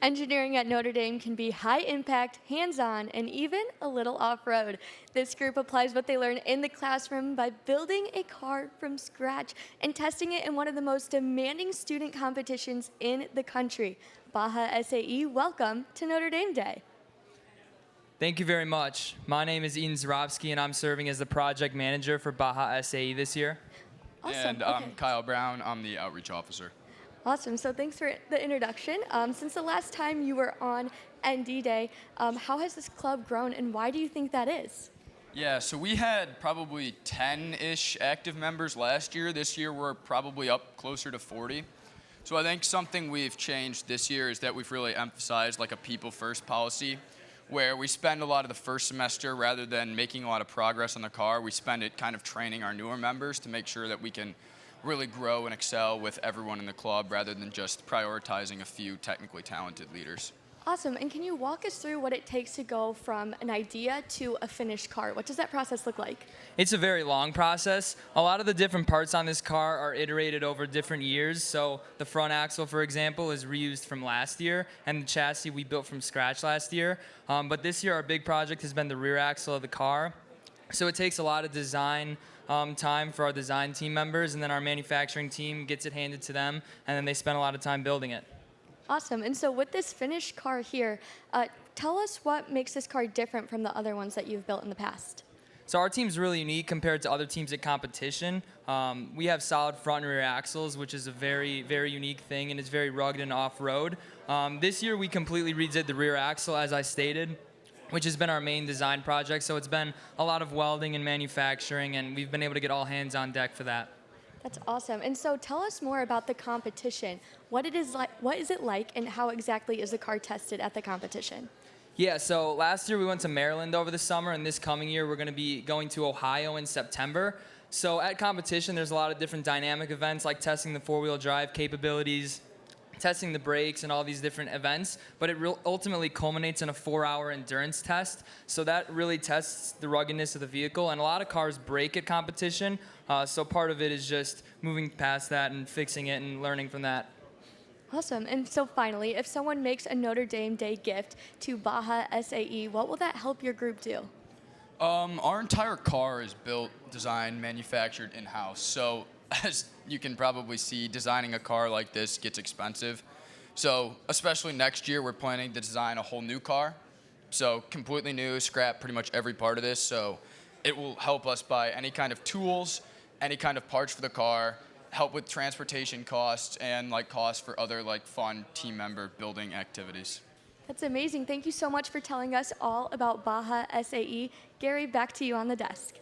Engineering at Notre Dame can be high impact, hands on, and even a little off road. This group applies what they learn in the classroom by building a car from scratch and testing it in one of the most demanding student competitions in the country. Baja SAE, welcome to Notre Dame Day. Thank you very much. My name is Ian Zarobsky, and I'm serving as the project manager for Baja SAE this year. Awesome. And I'm Kyle Brown. I'm the outreach officer. Awesome. So thanks for the introduction. Since the last time you were on ND Day, how has this club grown and why do you think that is? Yeah, so we had probably 10-ish active members last year. This year we're probably up closer to 40. So I think something we've changed this year is that we've really emphasized like a people-first policy where we spend a lot of the first semester, rather than making a lot of progress on the car, we spend it kind of training our newer members to make sure that we can really grow and excel with everyone in the club rather than just prioritizing a few technically talented leaders. Awesome. And can you walk us through what it takes to go from an idea to a finished car? What does that process look like? It's a very long process. A lot of the different parts on this car are iterated over different years. So the front axle, for example, is reused from last year, and the chassis we built from scratch last year. But this year our big project has been the rear axle of the car. So it takes a lot of design time for our design team members, and then our manufacturing team gets it handed to them, and then they spend a lot of time building it. Awesome. And so with this finished car here, tell us what makes this car different from the other ones that you've built in the past. So our team's really unique compared to other teams at competition. We have solid front and rear axles, which is a very, very unique thing, and it's very rugged and off-road. This year we completely redid the rear axle, as I stated, which has been our main design project. So it's been a lot of welding and manufacturing, and we've been able to get all hands on deck for that. That's awesome. And so tell us more about the competition. What is it like, and how exactly is the car tested at the competition? Yeah, so last year we went to Maryland over the summer, and this coming year we're going to be going to Ohio in September. So at competition, there's a lot of different dynamic events like testing the four-wheel drive capabilities, testing the brakes, and all these different events, but it ultimately culminates in a 4-hour endurance test. So that really tests the ruggedness of the vehicle, and a lot of cars break at competition, so part of it is just moving past that and fixing it and learning from that. Awesome. And so finally, if someone makes a Notre Dame Day gift to Baja SAE, what will that help your group do? Our entire car is built, designed, manufactured in-house. So as you can probably see, designing a car like this gets expensive. So especially next year, we're planning to design a whole new car. So completely new, scrap pretty much every part of this. So it will help us buy any kind of tools, any kind of parts for the car, help with transportation costs, and like costs for other like fun team member building activities. That's amazing. Thank you so much for telling us all about Baja SAE. Gary, back to you on the desk.